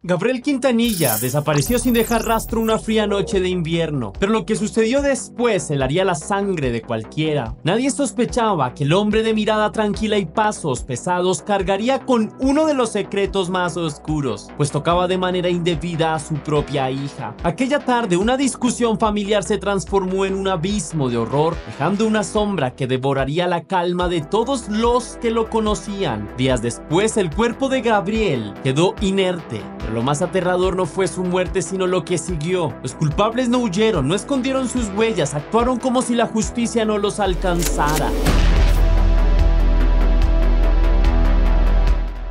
Gabriel Quintanilla desapareció sin dejar rastro una fría noche de invierno, pero lo que sucedió después helaría la sangre de cualquiera. Nadie sospechaba que el hombre de mirada tranquila y pasos pesados cargaría con uno de los secretos más oscuros, pues tocaba de manera indebida a su propia hija. Aquella tarde, una discusión familiar se transformó en un abismo de horror, dejando una sombra que devoraría la calma de todos los que lo conocían. Días después, el cuerpo de Gabriel quedó inerte. Lo más aterrador no fue su muerte, sino lo que siguió. Los culpables no huyeron, no escondieron sus huellas, actuaron como si la justicia no los alcanzara.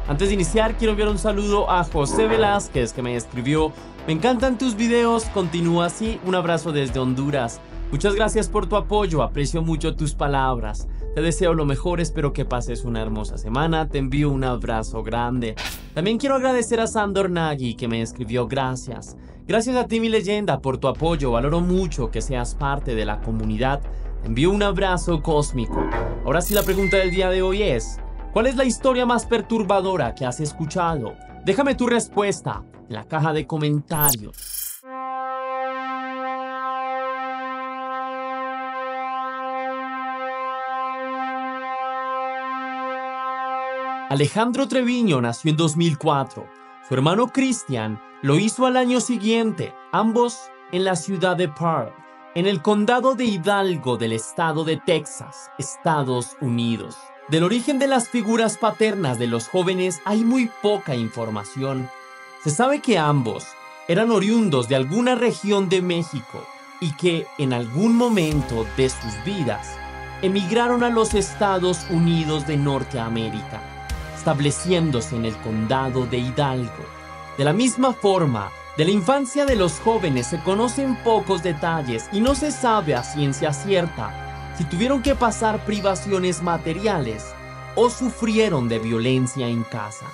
Antes de iniciar, quiero enviar un saludo a José Velázquez, que me escribió: me encantan tus videos, continúa así, un abrazo desde Honduras. Muchas gracias por tu apoyo, aprecio mucho tus palabras. Te deseo lo mejor, espero que pases una hermosa semana, te envío un abrazo grande. También quiero agradecer a Sandor Nagy, que me escribió: gracias. Gracias a ti, mi leyenda, por tu apoyo, valoro mucho que seas parte de la comunidad. Te envío un abrazo cósmico. Ahora sí, la pregunta del día de hoy es: ¿cuál es la historia más perturbadora que has escuchado? Déjame tu respuesta en la caja de comentarios. Alejandro Treviño nació en 2004. Su hermano Cristian lo hizo al año siguiente, ambos en la ciudad de Pearl, en el condado de Hidalgo del estado de Texas, Estados Unidos. Del origen de las figuras paternas de los jóvenes hay muy poca información. Se sabe que ambos eran oriundos de alguna región de México y que en algún momento de sus vidas emigraron a los Estados Unidos de Norteamérica, estableciéndose en el condado de Hidalgo. De la misma forma, de la infancia de los jóvenes se conocen pocos detalles y no se sabe a ciencia cierta si tuvieron que pasar privaciones materiales o sufrieron de violencia en casa.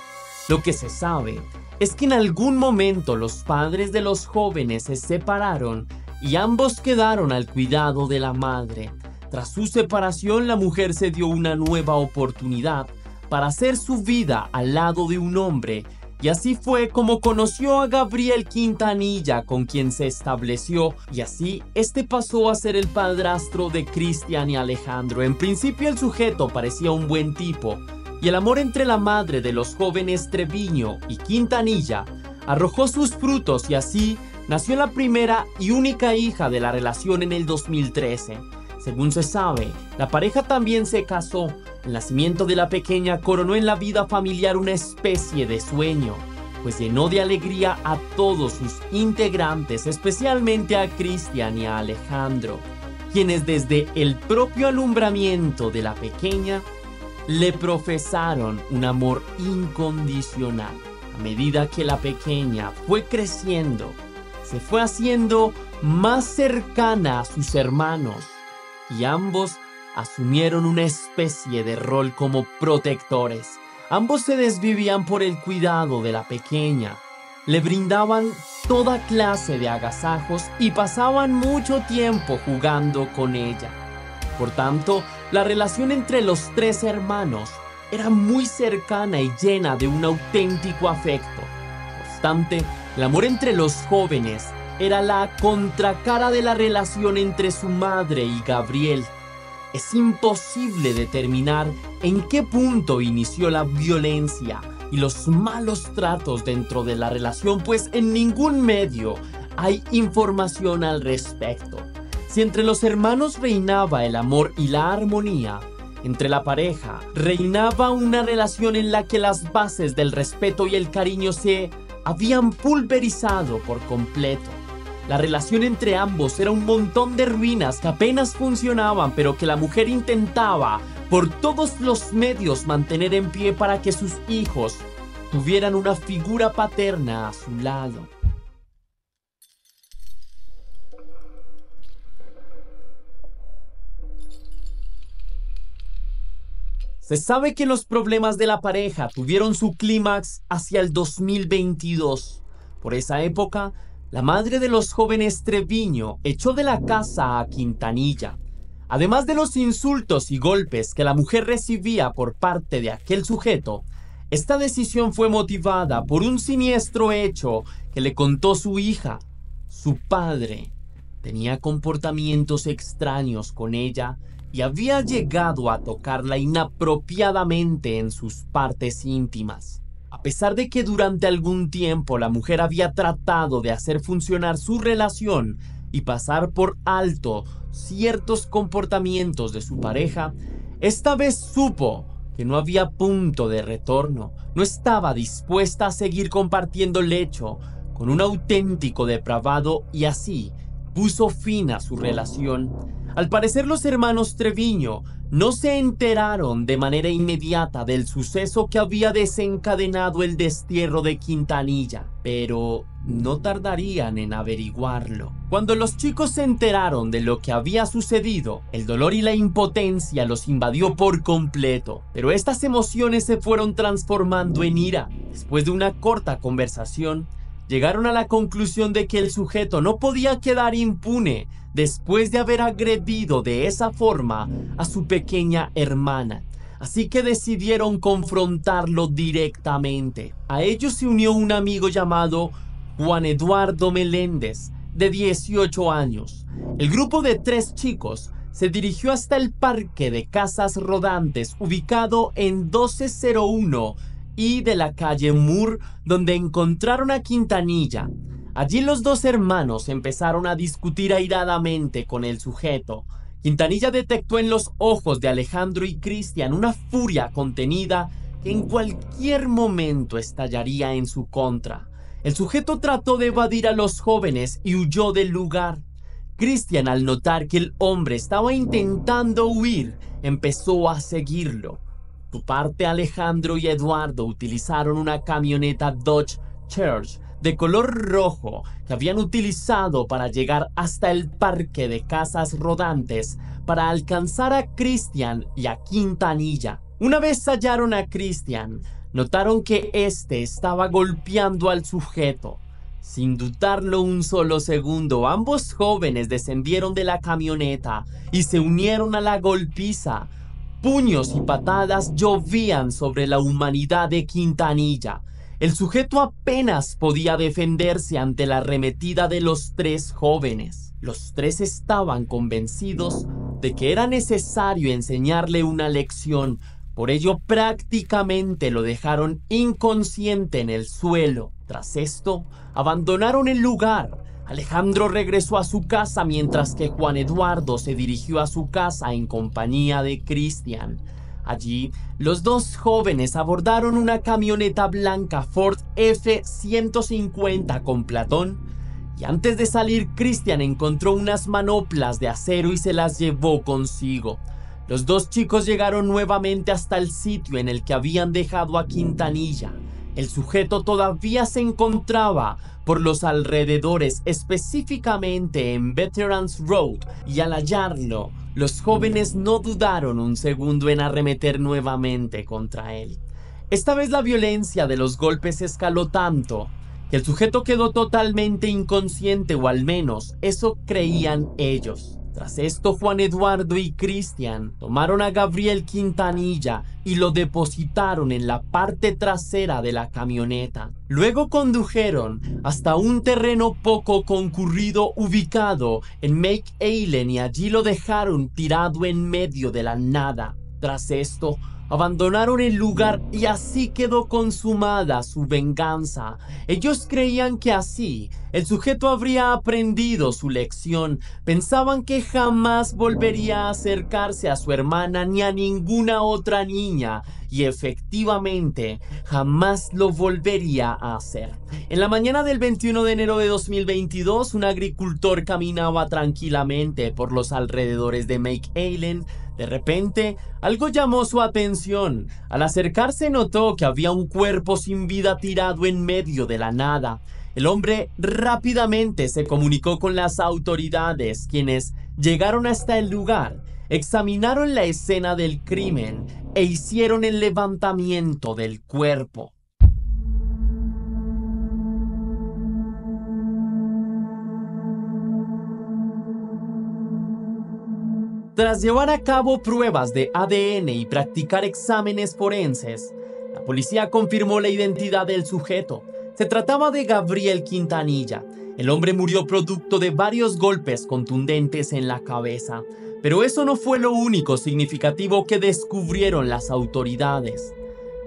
Lo que se sabe es que en algún momento los padres de los jóvenes se separaron y ambos quedaron al cuidado de la madre. Tras su separación, la mujer se dio una nueva oportunidad para hacer su vida al lado de un hombre, y así fue como conoció a Gabriel Quintanilla, con quien se estableció, y así este pasó a ser el padrastro de Cristian y Alejandro. En principio el sujeto parecía un buen tipo, y el amor entre la madre de los jóvenes Treviño y Quintanilla arrojó sus frutos, y así nació la primera y única hija de la relación en el 2013. Según se sabe, la pareja también se casó. El nacimiento de la pequeña coronó en la vida familiar una especie de sueño, pues llenó de alegría a todos sus integrantes, especialmente a Cristian y a Alejandro, quienes desde el propio alumbramiento de la pequeña le profesaron un amor incondicional. A medida que la pequeña fue creciendo, se fue haciendo más cercana a sus hermanos, y ambos asumieron una especie de rol como protectores. Ambos se desvivían por el cuidado de la pequeña, le brindaban toda clase de agasajos y pasaban mucho tiempo jugando con ella. Por tanto, la relación entre los tres hermanos era muy cercana y llena de un auténtico afecto. No obstante, el amor entre los jóvenes era la contracara de la relación entre su madre y Gabriel. Es imposible determinar en qué punto inició la violencia y los malos tratos dentro de la relación, pues en ningún medio hay información al respecto. Si entre los hermanos reinaba el amor y la armonía, entre la pareja reinaba una relación en la que las bases del respeto y el cariño se habían pulverizado por completo. La relación entre ambos era un montón de ruinas que apenas funcionaban, pero que la mujer intentaba por todos los medios mantener en pie para que sus hijos tuvieran una figura paterna a su lado. Se sabe que los problemas de la pareja tuvieron su clímax hacia el 2022. Por esa época, la madre de los jóvenes Treviño echó de la casa a Quintanilla. Además de los insultos y golpes que la mujer recibía por parte de aquel sujeto, Esta decisión fue motivada por un siniestro hecho que le contó su hija. Su padre tenía comportamientos extraños con ella y había llegado a tocarla inapropiadamente en sus partes íntimas. A pesar de que durante algún tiempo la mujer había tratado de hacer funcionar su relación y pasar por alto ciertos comportamientos de su pareja, esta vez supo que no había punto de retorno. No estaba dispuesta a seguir compartiendo lecho con un auténtico depravado y así puso fin a su relación. Al parecer los hermanos Treviño no se enteraron de manera inmediata del suceso que había desencadenado el destierro de Quintanilla, pero no tardarían en averiguarlo. Cuando los chicos se enteraron de lo que había sucedido, el dolor y la impotencia los invadió por completo, pero estas emociones se fueron transformando en ira. Después de una corta conversación, llegaron a la conclusión de que el sujeto no podía quedar impune después de haber agredido de esa forma a su pequeña hermana. Así que decidieron confrontarlo directamente. A ellos se unió un amigo llamado Juan Eduardo Meléndez, de 18 años. El grupo de 3 chicos se dirigió hasta el parque de casas rodantes ubicado en 1201 y de la calle Moore, donde encontraron a Quintanilla. Allí los dos hermanos empezaron a discutir airadamente con el sujeto. Quintanilla detectó en los ojos de Alejandro y Cristian una furia contenida que en cualquier momento estallaría en su contra. El sujeto trató de evadir a los jóvenes y huyó del lugar. Cristian, al notar que el hombre estaba intentando huir, empezó a seguirlo. Por su parte, Alejandro y Eduardo utilizaron una camioneta Dodge Charger de color rojo que habían utilizado para llegar hasta el parque de casas rodantes para alcanzar a Cristian y a Quintanilla. Una vez hallaron a Cristian, notaron que éste estaba golpeando al sujeto. Sin dudarlo un solo segundo, ambos jóvenes descendieron de la camioneta y se unieron a la golpiza. Puños y patadas llovían sobre la humanidad de Quintanilla. El sujeto apenas podía defenderse ante la arremetida de los 3 jóvenes. Los 3 estaban convencidos de que era necesario enseñarle una lección. Por ello, prácticamente lo dejaron inconsciente en el suelo. Tras esto, abandonaron el lugar. Alejandro regresó a su casa mientras que Juan Eduardo se dirigió a su casa en compañía de Cristian. Allí, los 2 jóvenes abordaron una camioneta blanca Ford F-150 con platón y antes de salir, Cristian encontró unas manoplas de acero y se las llevó consigo. Los 2 chicos llegaron nuevamente hasta el sitio en el que habían dejado a Quintanilla. El sujeto todavía se encontraba por los alrededores, específicamente en Veterans Road, y al hallarlo, los jóvenes no dudaron un segundo en arremeter nuevamente contra él. Esta vez la violencia de los golpes escaló tanto que el sujeto quedó totalmente inconsciente, o al menos eso creían ellos. Tras esto, Juan Eduardo y Cristian tomaron a Gabriel Quintanilla y lo depositaron en la parte trasera de la camioneta. Luego condujeron hasta un terreno poco concurrido ubicado en Make Island y allí lo dejaron tirado en medio de la nada. Tras esto, abandonaron el lugar y así quedó consumada su venganza. Ellos creían que así el sujeto habría aprendido su lección. Pensaban que jamás volvería a acercarse a su hermana ni a ninguna otra niña. Y efectivamente, jamás lo volvería a hacer. En la mañana del 21 de enero de 2022, un agricultor caminaba tranquilamente por los alrededores de Make Island. De repente, algo llamó su atención. Al acercarse notó que había un cuerpo sin vida tirado en medio de la nada. El hombre rápidamente se comunicó con las autoridades, quienes llegaron hasta el lugar, examinaron la escena del crimen e hicieron el levantamiento del cuerpo. Tras llevar a cabo pruebas de ADN y practicar exámenes forenses, la policía confirmó la identidad del sujeto. Se trataba de Gabriel Quintanilla. El hombre murió producto de varios golpes contundentes en la cabeza. Pero eso no fue lo único significativo que descubrieron las autoridades.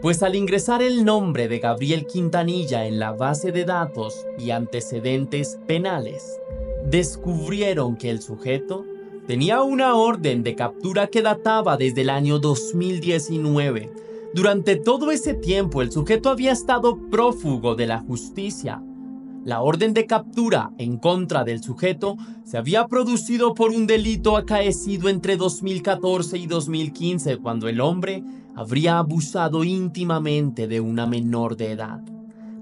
Pues al ingresar el nombre de Gabriel Quintanilla en la base de datos y antecedentes penales, descubrieron que el sujeto tenía una orden de captura que databa desde el año 2019. Durante todo ese tiempo, el sujeto había estado prófugo de la justicia. La orden de captura en contra del sujeto se había producido por un delito acaecido entre 2014 y 2015, cuando el hombre habría abusado íntimamente de una menor de edad.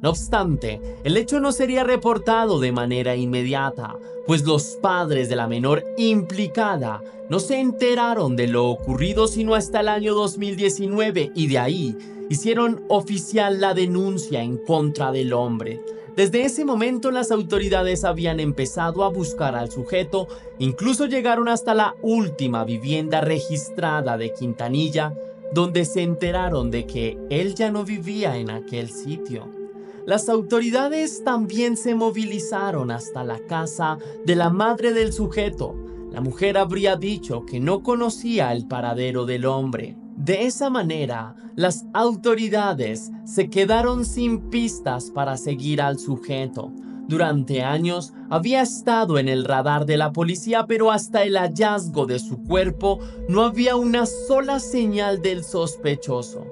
No obstante, el hecho no sería reportado de manera inmediata, pues los padres de la menor implicada no se enteraron de lo ocurrido sino hasta el año 2019 y de ahí hicieron oficial la denuncia en contra del hombre. Desde ese momento las autoridades habían empezado a buscar al sujeto, incluso llegaron hasta la última vivienda registrada de Quintanilla, donde se enteraron de que él ya no vivía en aquel sitio. Las autoridades también se movilizaron hasta la casa de la madre del sujeto. La mujer habría dicho que no conocía el paradero del hombre. De esa manera, las autoridades se quedaron sin pistas para seguir al sujeto. Durante años había estado en el radar de la policía, pero hasta el hallazgo de su cuerpo no había una sola señal del sospechoso.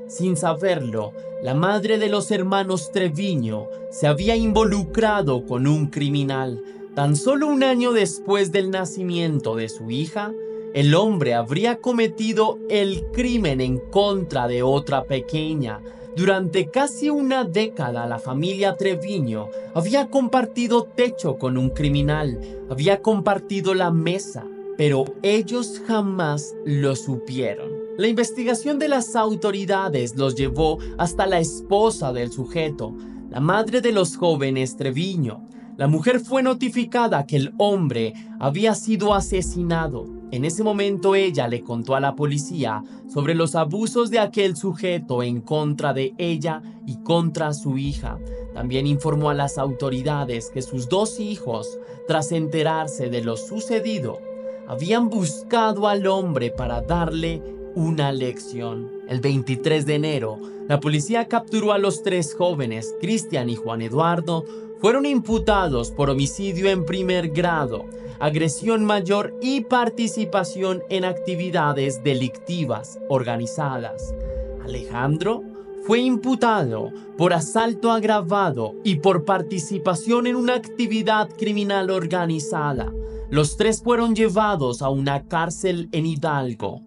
Sin saberlo, la madre de los hermanos Treviño se había involucrado con un criminal. Tan solo un año después del nacimiento de su hija, el hombre habría cometido el crimen en contra de otra pequeña. Durante casi una década, la familia Treviño había compartido techo con un criminal, había compartido la mesa, pero ellos jamás lo supieron. La investigación de las autoridades los llevó hasta la esposa del sujeto, la madre de los jóvenes Treviño. La mujer fue notificada que el hombre había sido asesinado. En ese momento ella le contó a la policía sobre los abusos de aquel sujeto en contra de ella y contra su hija. También informó a las autoridades que sus dos hijos, tras enterarse de lo sucedido, habían buscado al hombre para darle una lección. El 23 de enero, la policía capturó a los tres jóvenes, Cristian y Juan Eduardo. Fueron imputados por homicidio en primer grado, agresión mayor y participación en actividades delictivas organizadas. Alejandro fue imputado por asalto agravado y por participación en una actividad criminal organizada. Los tres fueron llevados a una cárcel en Hidalgo.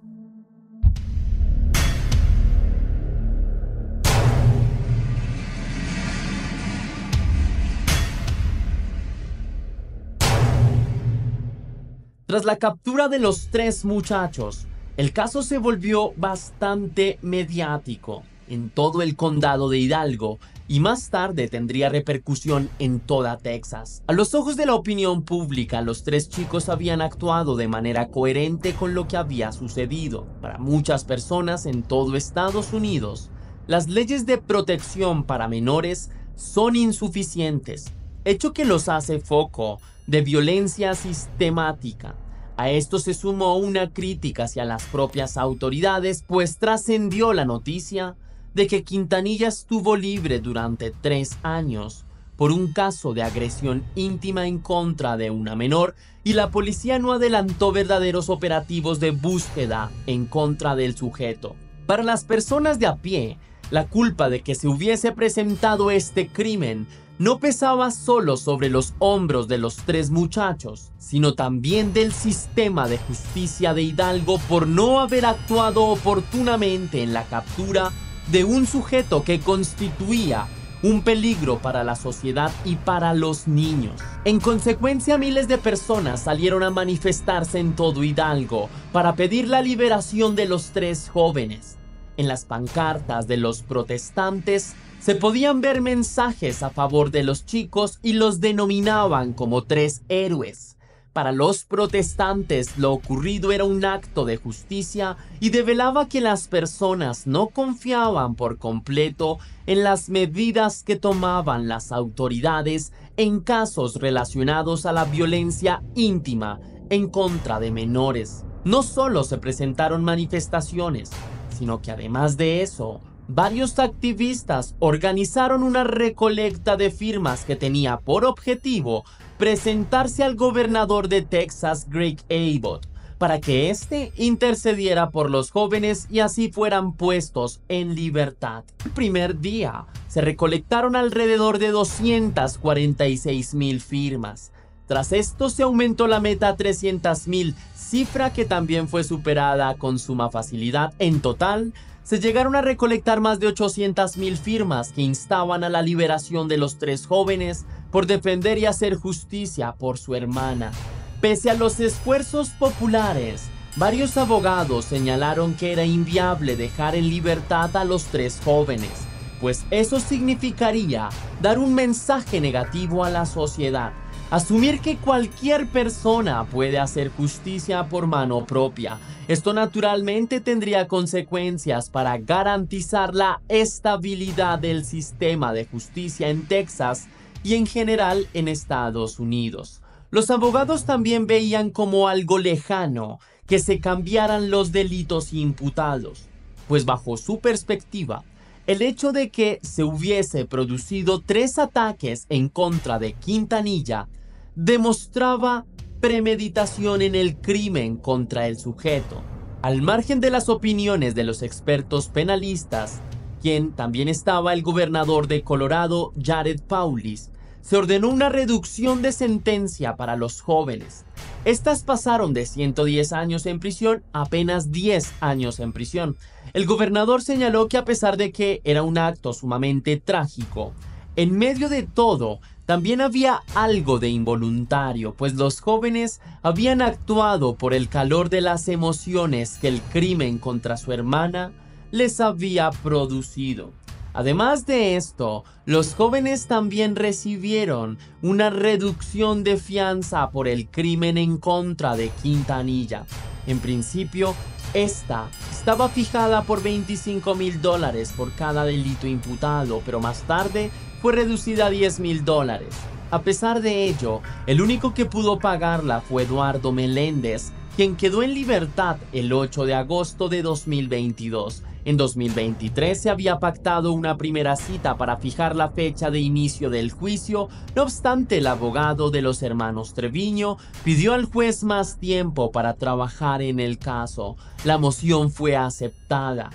Tras la captura de los tres muchachos, el caso se volvió bastante mediático en todo el condado de Hidalgo y más tarde tendría repercusión en toda Texas. A los ojos de la opinión pública, los tres chicos habían actuado de manera coherente con lo que había sucedido. Para muchas personas en todo Estados Unidos, las leyes de protección para menores son insuficientes, hecho que los hace foco de violencia sistemática. A esto se sumó una crítica hacia las propias autoridades, pues trascendió la noticia de que Quintanilla estuvo libre durante 3 años por un caso de agresión íntima en contra de una menor y la policía no adelantó verdaderos operativos de búsqueda en contra del sujeto. Para las personas de a pie, la culpa de que se hubiese presentado este crimen no pesaba solo sobre los hombros de los tres muchachos, sino también del sistema de justicia de Hidalgo por no haber actuado oportunamente en la captura de un sujeto que constituía un peligro para la sociedad y para los niños. En consecuencia, miles de personas salieron a manifestarse en todo Hidalgo para pedir la liberación de los tres jóvenes. En las pancartas de los protestantes se podían ver mensajes a favor de los chicos y los denominaban como tres héroes. Para los protestantes, lo ocurrido era un acto de justicia y develaba que las personas no confiaban por completo en las medidas que tomaban las autoridades en casos relacionados a la violencia íntima en contra de menores. No solo se presentaron manifestaciones, sino que además de eso, varios activistas organizaron una recolecta de firmas que tenía por objetivo presentarse al gobernador de Texas, Greg Abbott, para que éste intercediera por los jóvenes y así fueran puestos en libertad. El primer día se recolectaron alrededor de 246,000 firmas. Tras esto se aumentó la meta a 300,000, cifra que también fue superada con suma facilidad. En total, se llegaron a recolectar más de 800,000 firmas que instaban a la liberación de los 3 jóvenes por defender y hacer justicia por su hermana. Pese a los esfuerzos populares, varios abogados señalaron que era inviable dejar en libertad a los 3 jóvenes, pues eso significaría dar un mensaje negativo a la sociedad. Asumir que cualquier persona puede hacer justicia por mano propia. Esto naturalmente tendría consecuencias para garantizar la estabilidad del sistema de justicia en Texas y en general en Estados Unidos. Los abogados también veían como algo lejano que se cambiaran los delitos imputados, pues bajo su perspectiva, el hecho de que se hubiese producido 3 ataques en contra de Quintanilla demostraba premeditación en el crimen contra el sujeto. Al margen de las opiniones de los expertos penalistas, quien también estaba el gobernador de Colorado, Jared Polis, se ordenó una reducción de sentencia para los jóvenes. Estas pasaron de 110 años en prisión a apenas 10 años en prisión. El gobernador señaló que a pesar de que era un acto sumamente trágico, en medio de todo, también había algo de involuntario, pues los jóvenes habían actuado por el calor de las emociones que el crimen contra su hermana les había producido. Además de esto, los jóvenes también recibieron una reducción de fianza por el crimen en contra de Quintanilla. En principio, esta estaba fijada por $25,000 por cada delito imputado, pero más tarde fue reducida a $10,000. A pesar de ello, el único que pudo pagarla fue Eduardo Meléndez, quien quedó en libertad el 8 de agosto de 2022. En 2023 se había pactado una primera cita para fijar la fecha de inicio del juicio. No obstante, el abogado de los hermanos Treviño pidió al juez más tiempo para trabajar en el caso. La moción fue aceptada.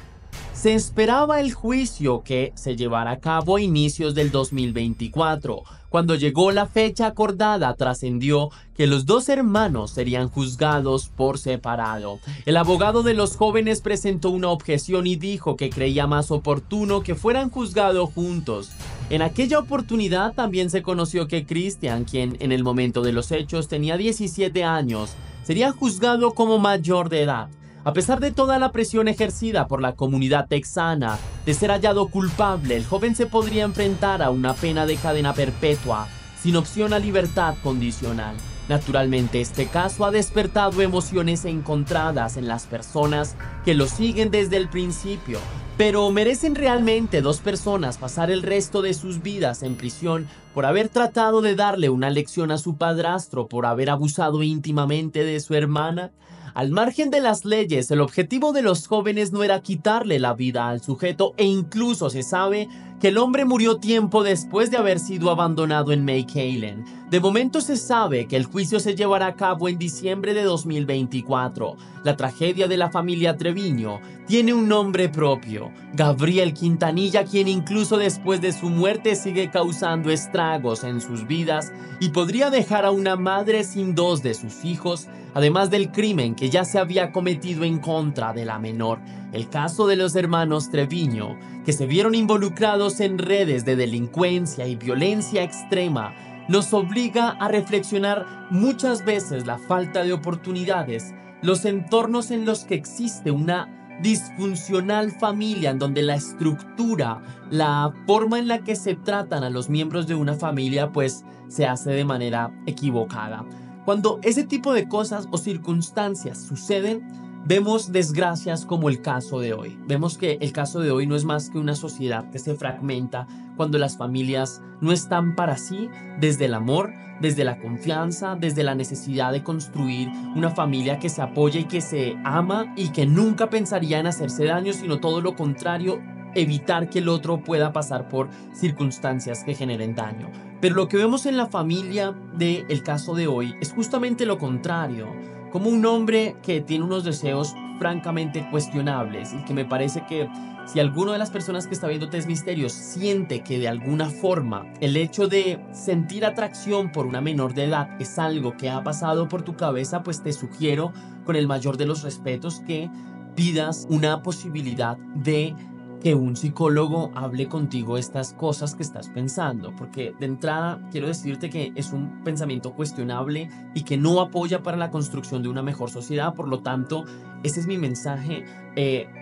Se esperaba el juicio que se llevara a cabo a inicios del 2024. Cuando llegó la fecha acordada, trascendió que los 2 hermanos serían juzgados por separado. El abogado de los jóvenes presentó una objeción y dijo que creía más oportuno que fueran juzgados juntos. En aquella oportunidad también se conoció que Christian, quien en el momento de los hechos tenía 17 años, sería juzgado como mayor de edad. A pesar de toda la presión ejercida por la comunidad texana de ser hallado culpable, el joven se podría enfrentar a una pena de cadena perpetua, sin opción a libertad condicional. Naturalmente, este caso ha despertado emociones encontradas en las personas que lo siguen desde el principio. Pero ¿merecen realmente 2 personas pasar el resto de sus vidas en prisión por haber tratado de darle una lección a su padrastro por haber abusado íntimamente de su hermana? Al margen de las leyes, el objetivo de los jóvenes no era quitarle la vida al sujeto, e incluso se sabe que el hombre murió tiempo después de haber sido abandonado en McAllen. De momento se sabe que el juicio se llevará a cabo en diciembre de 2024. La tragedia de la familia Treviño tiene un nombre propio: Gabriel Quintanilla, quien incluso después de su muerte sigue causando estragos en sus vidas y podría dejar a una madre sin 2 de sus hijos, además del crimen que ya se había cometido en contra de la menor. El caso de los hermanos Treviño, que se vieron involucrados en redes de delincuencia y violencia extrema, nos obliga a reflexionar muchas veces la falta de oportunidades, los entornos en los que existe una disfuncional familia, en donde la estructura, la forma en la que se tratan a los miembros de una familia, pues se hace de manera equivocada. Cuando ese tipo de cosas o circunstancias suceden, vemos desgracias como el caso de hoy. Vemos que el caso de hoy no es más que una sociedad que se fragmenta cuando las familias no están para sí desde el amor, desde la confianza, desde la necesidad de construir una familia que se apoya y que se ama y que nunca pensaría en hacerse daño, sino todo lo contrario, evitar que el otro pueda pasar por circunstancias que generen daño. Pero lo que vemos en la familia del caso de hoy es justamente lo contrario, como un hombre que tiene unos deseos francamente cuestionables y que me parece que si alguno de las personas que está viendo Test Misterios siente que de alguna forma el hecho de sentir atracción por una menor de edad es algo que ha pasado por tu cabeza, pues te sugiero con el mayor de los respetos que pidas una posibilidad de que un psicólogo hable contigo estas cosas que estás pensando, porque de entrada quiero decirte que es un pensamiento cuestionable y que no apoya para la construcción de una mejor sociedad. Por lo tanto, ese es mi mensaje,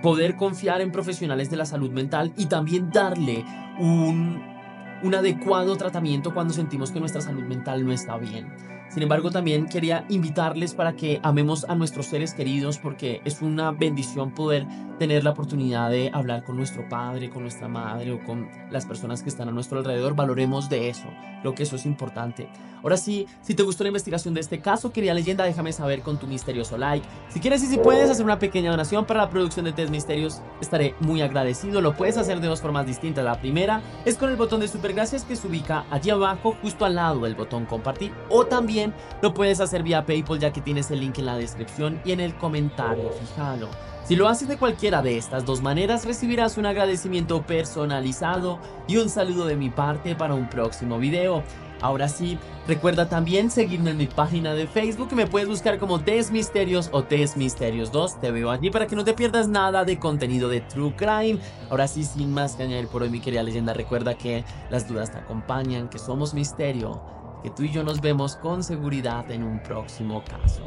poder confiar en profesionales de la salud mental y también darle un adecuado tratamiento cuando sentimos que nuestra salud mental no está bien. Sin embargo, también quería invitarles para que amemos a nuestros seres queridos, porque es una bendición poder tener la oportunidad de hablar con nuestro padre, con nuestra madre o con las personas que están a nuestro alrededor. Valoremos de eso, creo que eso es importante. Ahora sí, si te gustó la investigación de este caso, querida leyenda, déjame saber con tu misterioso like. Si quieres y si puedes hacer una pequeña donación para la producción de Test Misterios, estaré muy agradecido. Lo puedes hacer de dos formas distintas. La primera es con el botón de super gracias que se ubica allí abajo, justo al lado del botón compartir, o también lo puedes hacer vía PayPal, ya que tienes el link en la descripción y en el comentario fijado. Si lo haces de cualquiera de estas dos maneras, recibirás un agradecimiento personalizado y un saludo de mi parte para un próximo video. Ahora sí, recuerda también seguirme en mi página de Facebook, que me puedes buscar como Test Misterios o Test Misterios 2. Te veo allí para que no te pierdas nada de contenido de True Crime. Ahora sí, sin más que añadir por hoy, mi querida leyenda, recuerda que las dudas te acompañan, que somos misterio, que tú y yo nos vemos con seguridad en un próximo caso.